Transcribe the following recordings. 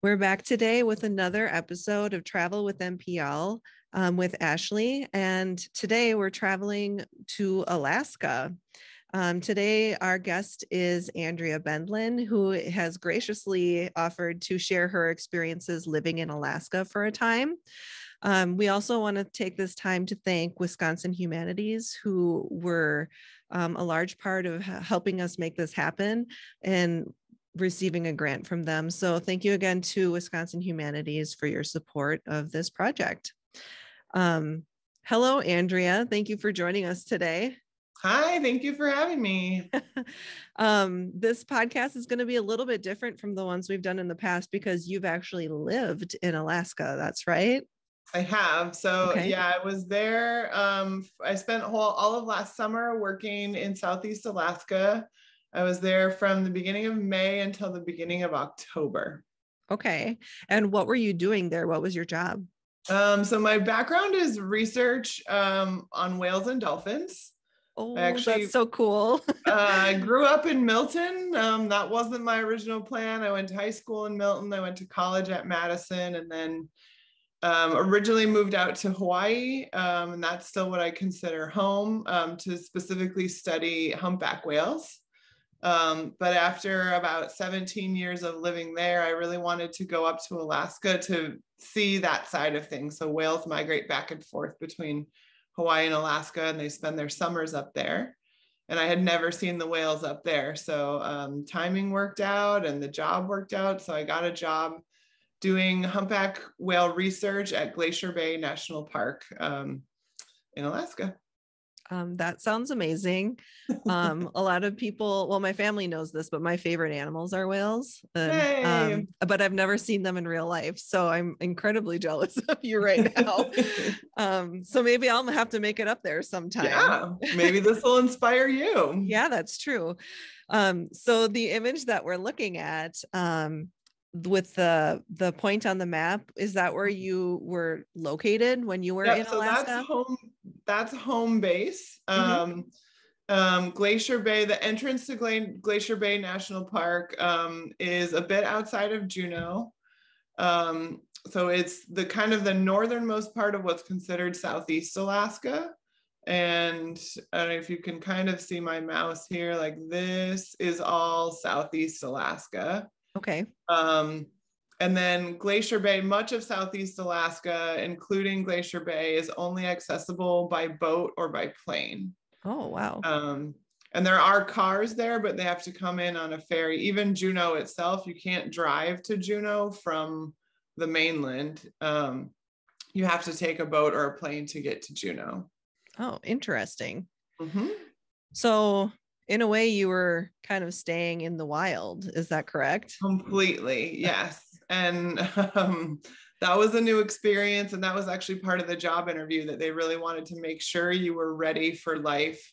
We're back today with another episode of Travel with MPL with Ashley. And today we're traveling to Alaska. Today, our guest is Andrea Bendlin, who has graciously offered to share her experiences living in Alaska for a time. We also want to take this time to thank Wisconsin Humanities, who were a large part of helping us make this happen and receiving a grant from them. So thank you again to Wisconsin Humanities for your support of this project. Hello, Andrea. Thank you for joining us today. Hi, thank you for having me. This podcast is going to be a little bit different from the ones we've done in the past because you've actually lived in Alaska. That's right. I have. So Okay. yeah, I was there. I spent all of last summer working in Southeast Alaska. I was there from the beginning of May until the beginning of October. Okay. And what were you doing there? What was your job? So my background is research on whales and dolphins. Oh, that's so cool. I grew up in Milton. That wasn't my original plan. I went to high school in Milton. I went to college at Madison, and then originally moved out to Hawaii. And that's still what I consider home, to specifically study humpback whales. But after about 17 years of living there, I really wanted to go up to Alaska to see that side of things. So whales migrate back and forth between Hawaii and Alaska, and they spend their summers up there. And I had never seen the whales up there. So timing worked out and the job worked out. So I got a job doing humpback whale research at Glacier Bay National Park in Alaska. That sounds amazing. A lot of people, well, my family knows this, but my favorite animals are whales. And, but I've never seen them in real life. So I'm incredibly jealous of you right now. So maybe I'll have to make it up there sometime. Yeah, maybe this will inspire you. Yeah, that's true. So the image that we're looking at, with the point on the map, is that where you were located when you were in Alaska? That's home base. Glacier Bay, the entrance to Glacier Bay National Park is a bit outside of Juneau. So it's the kind of the northernmost part of what's considered Southeast Alaska. And I don't know if you can kind of see my mouse here, like this is all Southeast Alaska. Okay. And then Glacier Bay, much of Southeast Alaska, including Glacier Bay, is only accessible by boat or by plane. Oh, wow. And there are cars there, but they have to come in on a ferry. Even Juneau itself, you can't drive to Juneau from the mainland. You have to take a boat or a plane to get to Juneau. Oh, interesting. Mm-hmm. So in a way, you were kind of staying in the wild. Is that correct? Completely, yes. And that was a new experience. And that was actually part of the job interview, that they really wanted to make sure you were ready for life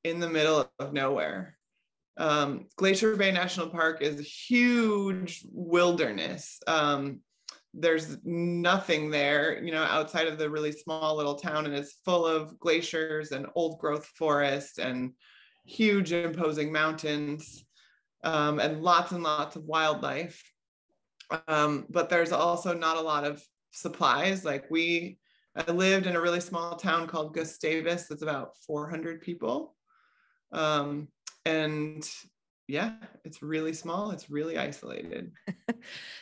in the middle of nowhere. Glacier Bay National Park is a huge wilderness. There's nothing there, outside of the really small little town, and it's full of glaciers and old growth forest and huge imposing mountains, and lots of wildlife. But there's also not a lot of supplies. Like I lived in a really small town called Gustavus. That's about 400 people. And yeah, it's really small. It's really isolated.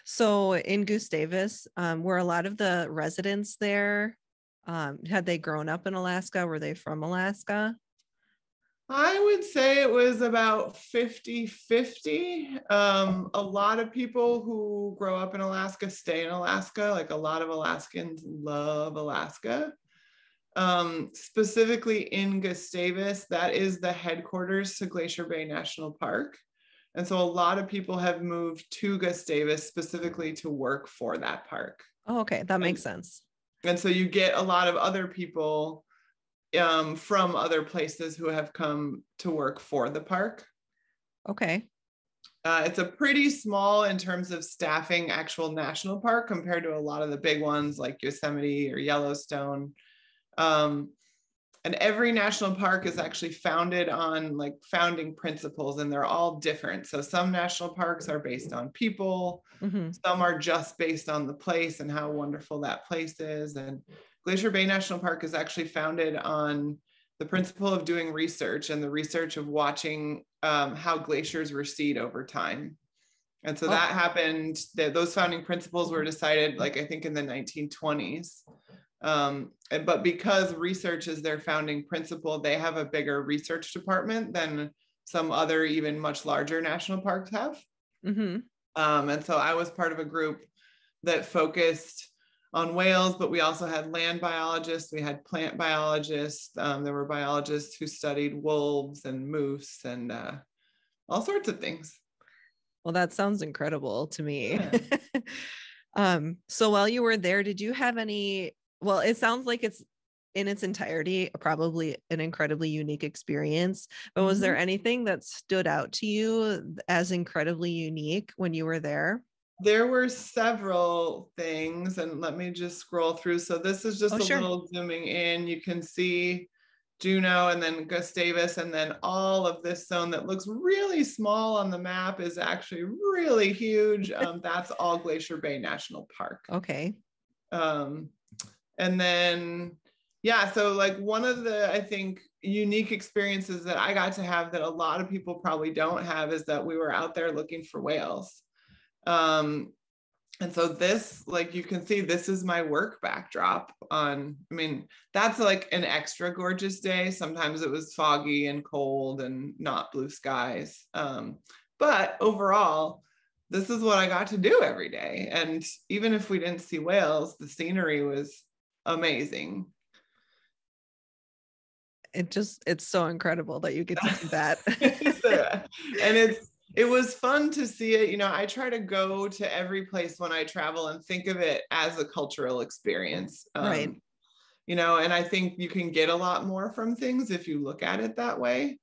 So in Gustavus, were a lot of the residents there, had they grown up in Alaska? Were they from Alaska? I would say it was about 50-50. A lot of people who grow up in Alaska stay in Alaska. Like a lot of Alaskans love Alaska. Specifically in Gustavus, that is the headquarters to Glacier Bay National Park. And so a lot of people have moved to Gustavus specifically to work for that park. Oh, okay. That makes sense. And so you get a lot of other people from other places who have come to work for the park. Okay. It's a pretty small in terms of staffing actual national park compared to a lot of the big ones like Yosemite or Yellowstone. and every national park is actually founded on like founding principles, and they're all different. So some national parks are based on people, some are just based on the place and how wonderful that place is. And Glacier Bay National Park is actually founded on the principle of doing research, and the research of watching how glaciers recede over time. And so that happened, those founding principles were decided, like, I think in the 1920s. But because research is their founding principle, they have a bigger research department than some other even much larger national parks have. And so I was part of a group that focused on whales, but we also had land biologists, we had plant biologists, there were biologists who studied wolves and moose and all sorts of things. Well, that sounds incredible to me. Yeah. So while you were there, did you have any, well, it sounds like it's in its entirety, probably an incredibly unique experience, but was there anything that stood out to you as incredibly unique when you were there? There were several things, and let me just scroll through. So this is just little zooming in. You can see Juneau and then Gustavus, and then all of this zone that looks really small on the map is actually really huge. That's all Glacier Bay National Park. Okay. And then, yeah, so like one of the, I think, unique experiences that I got to have that a lot of people probably don't have is that we were out there looking for whales. And so this, like you can see, this is my work backdrop on, I mean, that's like an extra gorgeous day. Sometimes it was foggy and cold and not blue skies. But overall, this is what I got to do every day. And even if we didn't see whales, the scenery was amazing. It's so incredible that you get to do that. And it was fun to see it. You know, I try to go to every place when I travel and think of it as a cultural experience. Right. You know, and I think you can get a lot more from things if you look at it that way.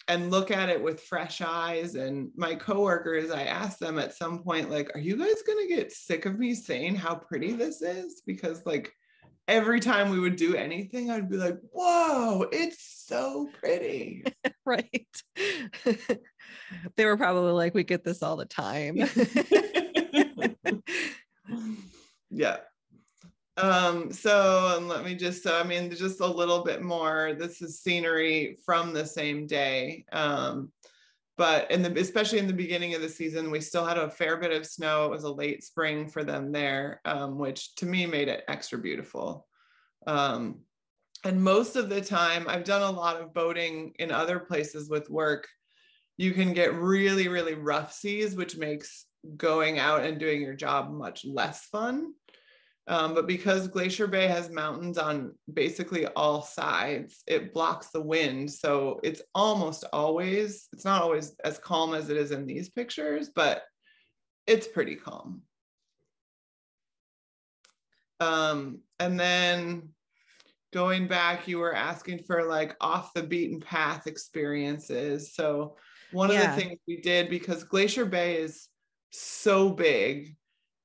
And look at it with fresh eyes. And my coworkers, I asked them at some point, like, are you guys going to get sick of me saying how pretty this is? Because like every time we would do anything, I'd be like, whoa, it's so pretty. Right. They were probably like, we get this all the time. Yeah. So and let me just, I mean, just a little bit more. This is scenery from the same day. But especially in the beginning of the season, we still had a fair bit of snow. It was a late spring for them there, which to me made it extra beautiful. And most of the time, I've done a lot of boating in other places with work. You can get really, really rough seas, which makes going out and doing your job much less fun. But because Glacier Bay has mountains on basically all sides, it blocks the wind. So it's not always as calm as it is in these pictures, but it's pretty calm. And then going back, you were asking for like off the beaten path experiences. So one of the things we did, because Glacier Bay is so big,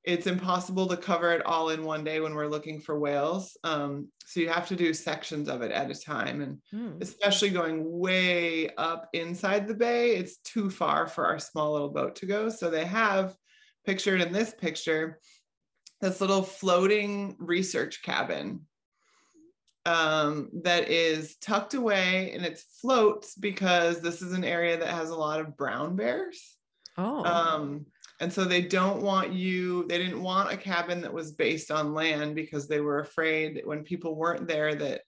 it's impossible to cover it all in one day when we're looking for whales. So you have to do sections of it at a time. And especially going way up inside the bay, it's too far for our small little boat to go. So they have pictured in this picture, this little floating research cabin that is tucked away, and it floats because this is an area that has a lot of brown bears. And so they didn't want a cabin that was based on land, because they were afraid that when people weren't there that,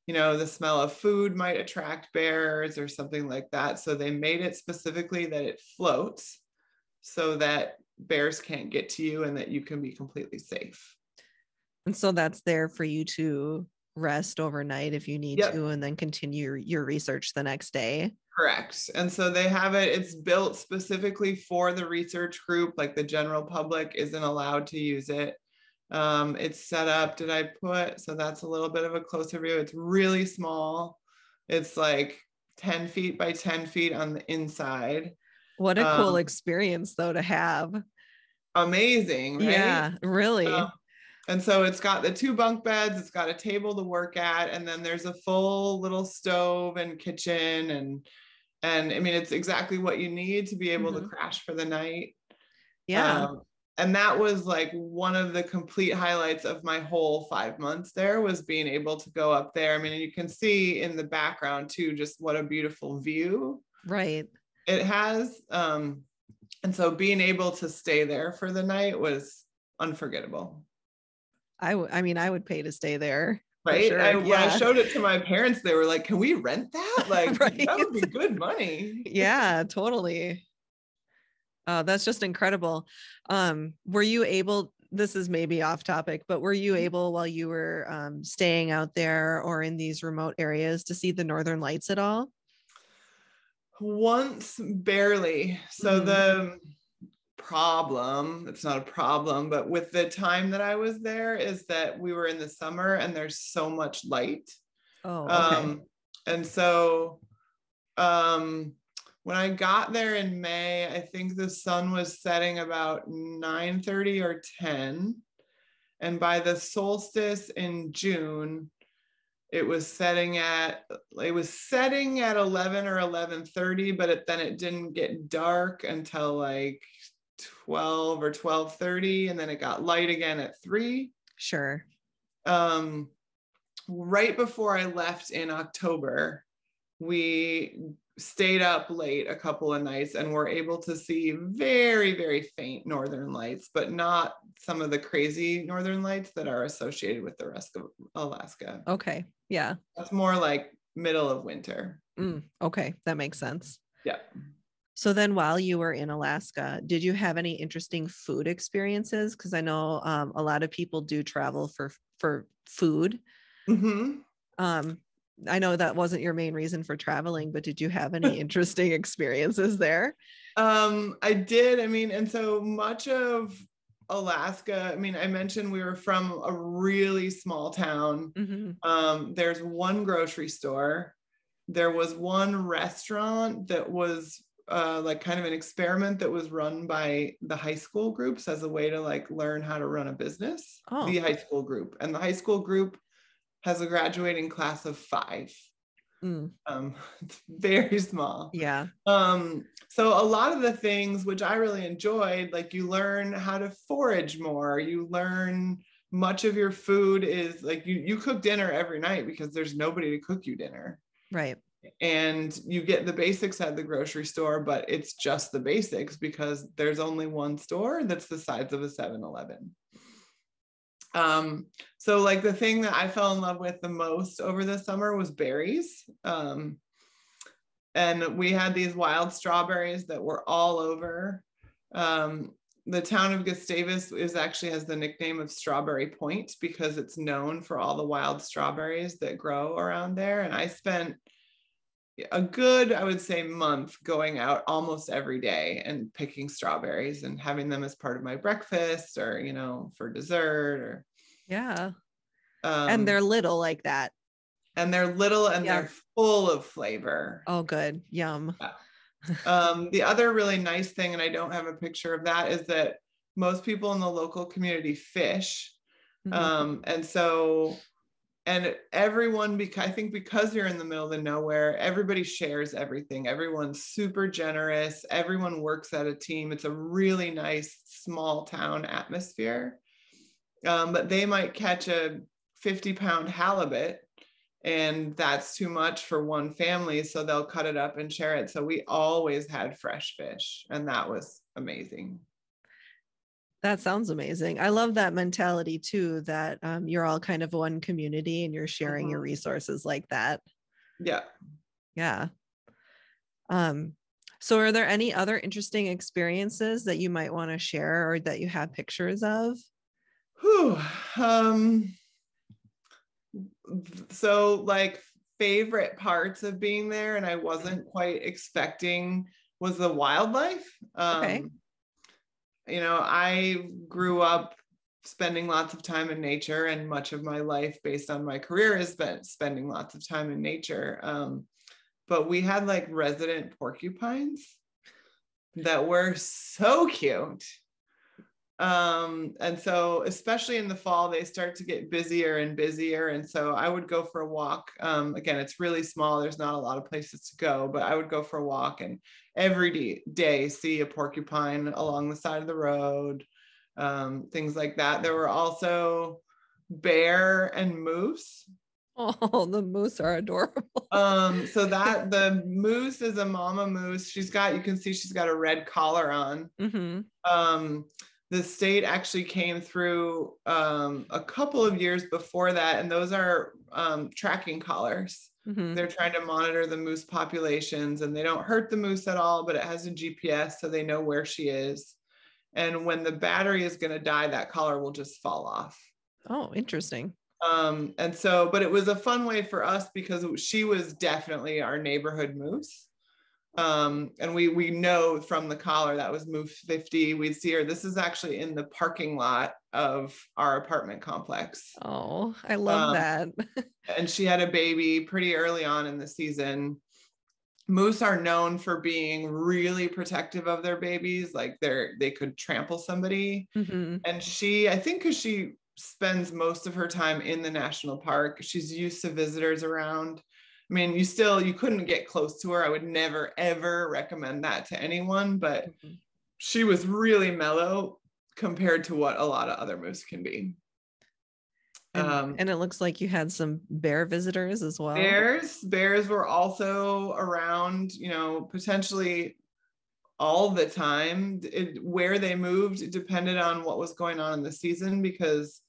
you know, the smell of food might attract bears or something like that. So they made it specifically that it floats so that bears can't get to you and that you can be completely safe. And so that's there for you to rest overnight if you need to, and then continue your research the next day. Correct. And so they have it's built specifically for the research group. Like the general public isn't allowed to use it. It's set up, so that's a little bit of a closer view. It's really small. It's like 10 feet by 10 feet on the inside. What a cool experience though to have. Amazing, right? Yeah, really. And so it's got the 2 bunk beds, it's got a table to work at, and then there's a full little stove and kitchen, and I mean, it's exactly what you need to be able to crash for the night. Yeah. And that was like one of the complete highlights of my whole 5 months there, was being able to go up there. I mean, you can see in the background too, just what a beautiful view Right. it has. And so being able to stay there for the night was unforgettable. I mean, I would pay to stay there for Right. sure. When I Yeah. showed it to my parents, they were like, can we rent that? Like, Right. that would be good money. Yeah, totally. That's just incredible. Were you able, this is maybe off topic, but were you able while you were staying out there or in these remote areas to see the Northern Lights at all? Once, barely. So the problem, it's not a problem, but with the time that I was there, is that we were in the summer and there's so much light. Oh, okay. And so when I got there in May, I think the sun was setting about 9:30 or 10. And by the solstice in June, it was setting at 11 or 11:30, but then it didn't get dark until like 12 or 12:30, and then it got light again at 3. Sure. Right before I left in October, we stayed up late a couple of nights and were able to see very, very faint northern lights, but not some of the crazy northern lights that are associated with the rest of Alaska. Okay. Yeah. That's more like middle of winter. Okay. That makes sense. Yeah. So then while you were in Alaska, did you have any interesting food experiences? Because I know a lot of people do travel for food. I know that wasn't your main reason for traveling, but did you have any interesting experiences there? I did. I mean, and so much of Alaska, I mean, I mentioned we were from a really small town. There's one grocery store. There was one restaurant that was like kind of an experiment that was run by the high school groups as a way to like learn how to run a business. The high school group. And the high school group has a graduating class of 5. It's very small. Yeah. So a lot of the things which I really enjoyed, like you learn how to forage more, you learn much of your food is like you cook dinner every night because there's nobody to cook you dinner. Right. And you get the basics at the grocery store, but it's just the basics because there's only one store that's the size of a 7-Eleven. So like the thing that I fell in love with the most over the summer was berries. And we had these wild strawberries that were all over. The town of Gustavus has the nickname of Strawberry Point because it's known for all the wild strawberries that grow around there. And I spent a good, I would say, month going out almost every day and picking strawberries and having them as part of my breakfast or, you know, for dessert or. Yeah. And they're little like that. And they're little and they're full of flavor. Oh, good. Yum. Yeah. The other really nice thing, and I don't have a picture of that, is that most people in the local community fish. And so, and everyone, because I think because you're in the middle of nowhere, everybody shares everything. Everyone's super generous. Everyone works at a team. It's a really nice small town atmosphere. But they might catch a 50-pound halibut and that's too much for one family. So they'll cut it up and share it. So we always had fresh fish and that was amazing. That sounds amazing. I love that mentality too, that you're all kind of one community and you're sharing your resources like that. Yeah. Yeah. So are there any other interesting experiences that you might want to share or that you have pictures of? So like favorite parts of being there, and I wasn't quite expecting, was the wildlife. Okay. You know, I grew up spending lots of time in nature, and much of my life based on my career is spending lots of time in nature. But we had like resident porcupines that were so cute. And so especially in the fall, they start to get busier and busier. And so I would go for a walk. Again, it's really small. There's not a lot of places to go, but I would go for a walk and every day see a porcupine along the side of the road, things like that. There were also bear and moose. Oh, the moose are adorable. So that the moose is a mama moose. You can see she's got a red collar on. The state actually came through a couple of years before that, and those are tracking collars. They're trying to monitor the moose populations, and they don't hurt the moose at all, but it has a GPS so they know where she is. And when the battery is going to die, that collar will just fall off. Oh, interesting. And so, but it was a fun way for us because she was definitely our neighborhood moose. And we know from the collar that was Moose 50. We'd see her. This is actually in the parking lot of our apartment complex. Oh, I love that. And she had a baby pretty early on in the season. Moose are known for being really protective of their babies. Like they could trample somebody. And I think because she spends most of her time in the national park, she's used to visitors around. I mean, you couldn't get close to her. I would never, ever recommend that to anyone, but she was really mellow compared to what a lot of other moose can be. And it looks like you had some bear visitors as well. Bears were also around, potentially all the time. Where they moved, it depended on what was going on in the season, because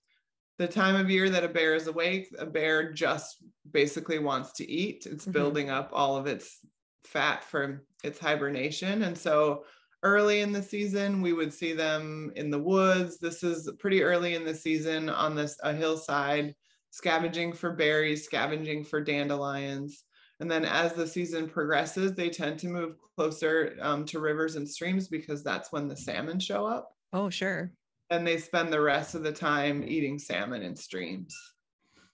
the time of year that a bear is awake, a bear just basically wants to eat. It's building up all of its fat for its hibernation. And so early in the season, we would see them in the woods. This is pretty early in the season on a hillside, scavenging for berries, scavenging for dandelions. And then as the season progresses, they tend to move closer to rivers and streams because that's when the salmon show up. Oh, sure. And they spend the rest of the time eating salmon in streams.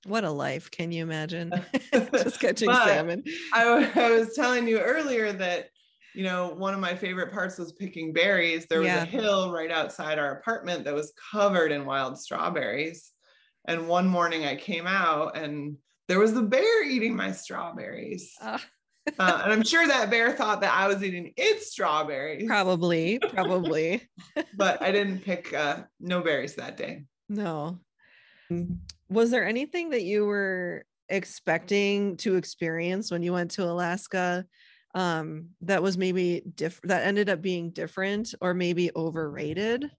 What a life. Can you imagine? Just catching salmon. I was telling you earlier that, one of my favorite parts was picking berries. There was a hill right outside our apartment that was covered in wild strawberries. And one morning I came out and there was a bear eating my strawberries. And I'm sure that bear thought that I was eating its strawberries. Probably. But I didn't pick no berries that day. No. Was there anything that you were expecting to experience when you went to Alaska that was maybe that ended up being different or maybe overrated?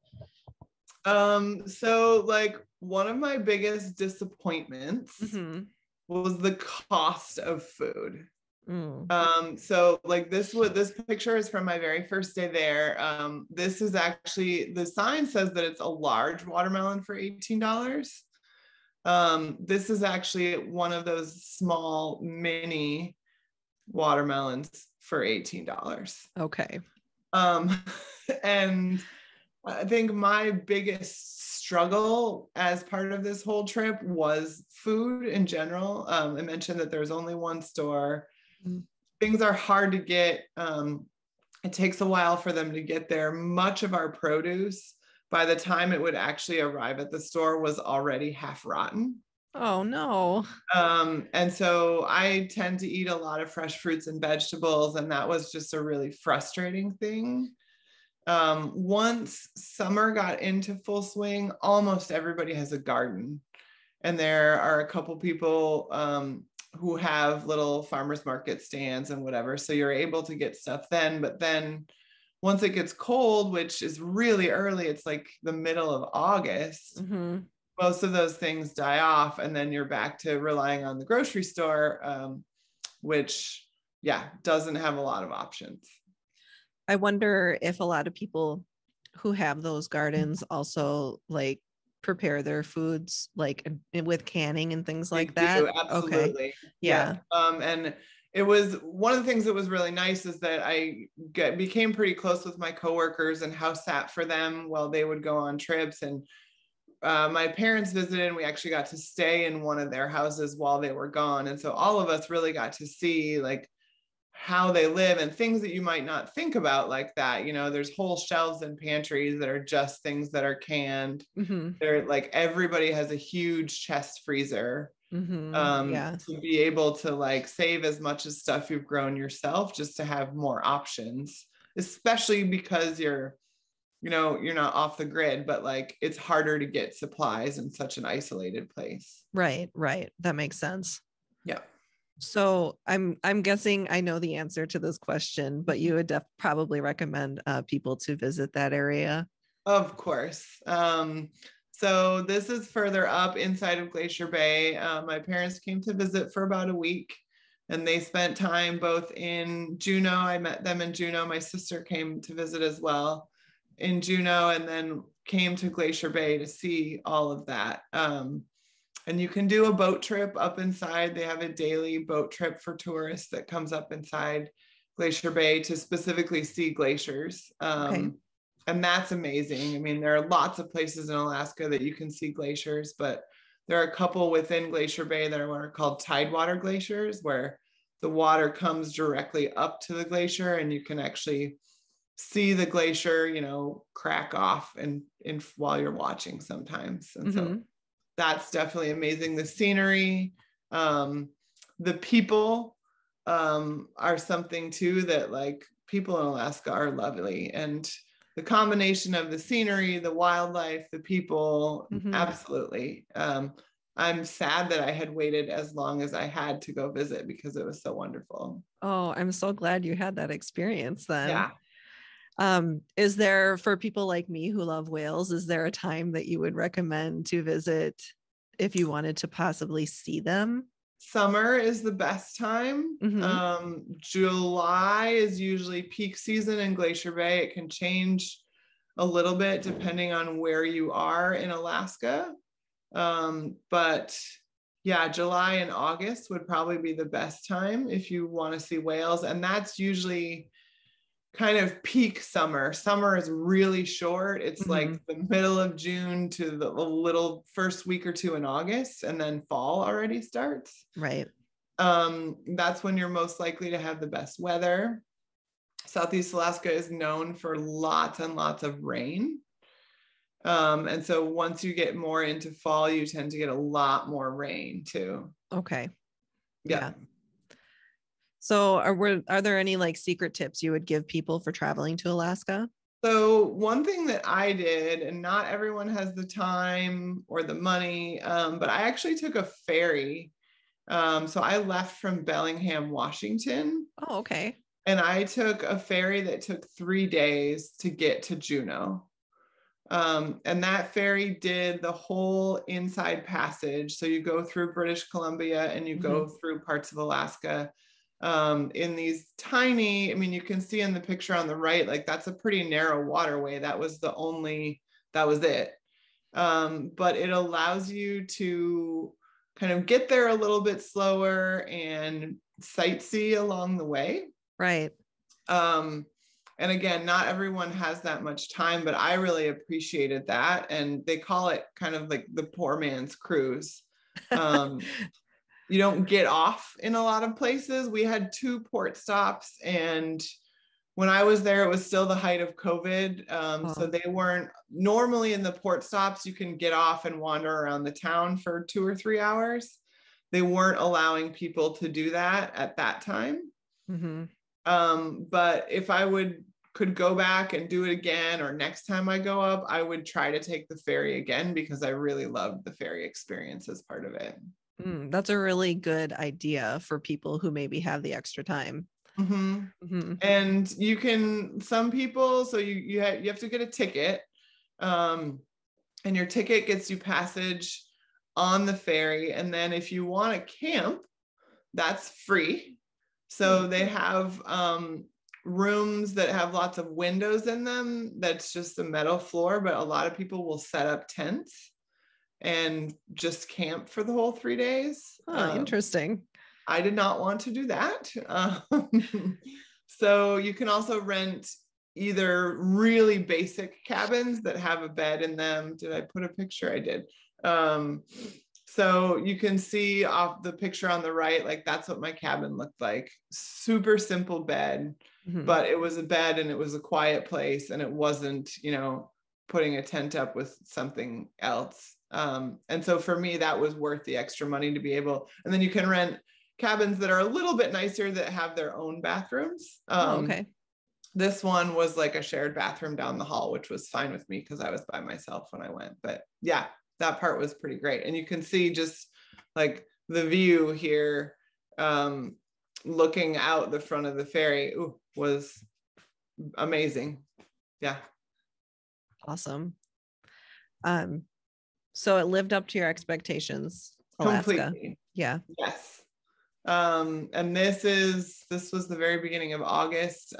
So like one of my biggest disappointments was the cost of food. So like this picture is from my very first day there. This is actually, the sign says that it's a large watermelon for $18. This is actually one of those small mini watermelons for $18. Okay. And I think my biggest struggle as part of this whole trip was food in general. I mentioned that there's only one store. Things are hard to get. It takes a while for them to get there. Much of our produce, by the time it would actually arrive at the store, was already half rotten. Oh no. And so I tend to eat a lot of fresh fruits and vegetables, and that was just a really frustrating thing. Once summer got into full swing, almost everybody has a garden, and there are a couple people who have little farmers market stands and whatever. So you're able to get stuff then, but then once it gets cold, which is really early, it's like the middle of August, most of those things die off. And then you're back to relying on the grocery store, which doesn't have a lot of options. I wonder if a lot of people who have those gardens also like prepare their foods like with canning and things like that. Absolutely. Okay. Yeah. And it was one of the things that was really nice is that I became pretty close with my coworkers and house sat for them while they would go on trips. And my parents visited, and we actually got to stay in one of their houses while they were gone. And so all of us really got to see like how they live and things that you might not think about like that. You know, there's whole shelves and pantries that are just things that are canned. Mm-hmm. They're like, everybody has a huge chest freezer. Yeah. To be able to like save as much as stuff you've grown yourself, just to have more options, especially because you're not off the grid, but like it's harder to get supplies in such an isolated place. Right. That makes sense. Yeah. So I'm guessing I know the answer to this question, but you would probably recommend people to visit that area. Of course. So this is further up inside of Glacier Bay. My parents came to visit for about a week, and they spent time both in Juneau. I met them in Juneau. My sister came to visit as well in Juneau, and then came to Glacier Bay to see all of that. And you can do a boat trip up inside. They have a daily boat trip for tourists that comes up inside Glacier Bay to specifically see glaciers. Okay. And that's amazing. I mean, there are lots of places in Alaska that you can see glaciers, but there are a couple within Glacier Bay that are what are called tidewater glaciers, where the water comes directly up to the glacier and you can actually see the glacier, crack off and while you're watching sometimes. And so that's definitely amazing. The scenery, the people are something too, that like people in Alaska are lovely, and the combination of the scenery, the wildlife, the people, absolutely. I'm sad that I had waited as long as I had to go visit because it was so wonderful. Oh, I'm so glad you had that experience then. Yeah. Is there, for people like me who love whales, is there a time that you would recommend to visit if you wanted to possibly see them? Summer is the best time. July is usually peak season in Glacier Bay. It can change a little bit depending on where you are in Alaska. But yeah, July and August would probably be the best time if you want to see whales. And that's usually kind of peak summer. Summer is really short. It's like the middle of June to the little first week or two in August, and then fall already starts. Right. That's when you're most likely to have the best weather. Southeast Alaska is known for lots and lots of rain. And so once you get more into fall, you tend to get a lot more rain too. Okay. Yeah. So are there any like secret tips you would give people for traveling to Alaska? So one thing that I did, and not everyone has the time or the money, but I actually took a ferry. So I left from Bellingham, Washington. Oh, okay. And I took a ferry that took 3 days to get to Juneau. And that ferry did the whole inside passage. So you go through British Columbia and you go through parts of Alaska. In these tiny, I mean, you can see in the picture on the right, like that's a pretty narrow waterway. That was it. But it allows you to kind of get there a little bit slower and sightsee along the way. Right. And again, not everyone has that much time, but I really appreciated that. And they call it kind of like the poor man's cruise. You don't get off in a lot of places. We had 2 port stops, and when I was there, it was still the height of COVID. So they weren't normally in the port stops. You can get off and wander around the town for 2 or 3 hours. They weren't allowing people to do that at that time. But if I could go back and do it again, or next time I go up, I would try to take the ferry again, because I really loved the ferry experience as part of it. That's a really good idea for people who maybe have the extra time. And you can, some people, so you have to get a ticket, and your ticket gets you passage on the ferry. And then if you want to camp, that's free. So they have rooms that have lots of windows in them. That's just a metal floor, but a lot of people will set up tents and just camp for the whole 3 days. Interesting. I did not want to do that. So you can also rent either really basic cabins that have a bed in them. Did I put a picture? I did. So you can see off the picture on the right, like that's what my cabin looked like. Super simple bed, but it was a bed and it was a quiet place, and it wasn't, putting a tent up with something else. And so for me, that was worth the extra money to be able, and then you can rent cabins that are a little bit nicer that have their own bathrooms. Okay. This one was like a shared bathroom down the hall, which was fine with me because I was by myself when I went. But yeah, that part was pretty great. And you can see just like the view here, looking out the front of the ferry was amazing. Yeah. Awesome. So it lived up to your expectations, Alaska. Completely. Yeah. Yes. And this was the very beginning of August.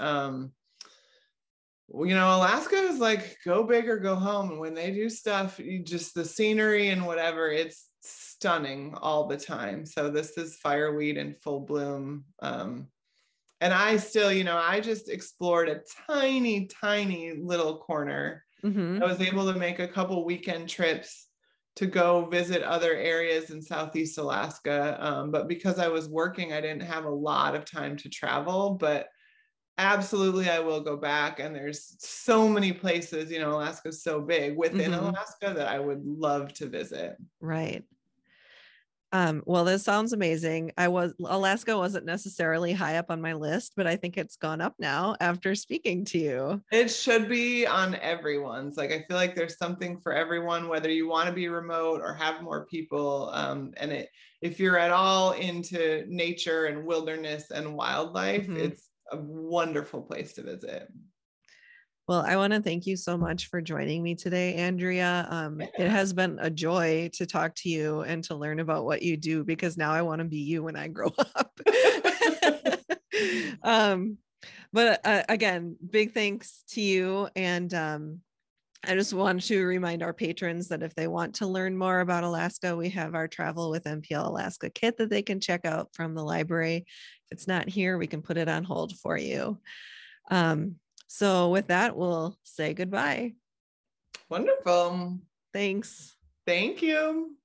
Alaska is like go big or go home. And when they do stuff, the scenery and whatever, it's stunning all the time. So this is fireweed in full bloom. And I still, I just explored a tiny, tiny little corner. I was able to make a couple weekend trips to go visit other areas in Southeast Alaska. But because I was working, I didn't have a lot of time to travel, but absolutely, I will go back. And there's so many places, Alaska's so big within Alaska that I would love to visit. Right. Well, this sounds amazing. Alaska wasn't necessarily high up on my list, but I think it's gone up now after speaking to you. It should be on everyone's. Like, I feel like there's something for everyone, whether you want to be remote or have more people. If you're at all into nature and wilderness and wildlife, it's a wonderful place to visit. Well, I want to thank you so much for joining me today, Andrea. It has been a joy to talk to you and to learn about what you do, because now I want to be you when I grow up. But again, big thanks to you. And I just want to remind our patrons that if they want to learn more about Alaska, we have our Travel with MPL Alaska kit that they can check out from the library. If it's not here, we can put it on hold for you. So with that, we'll say goodbye. Wonderful. Thanks. Thank you.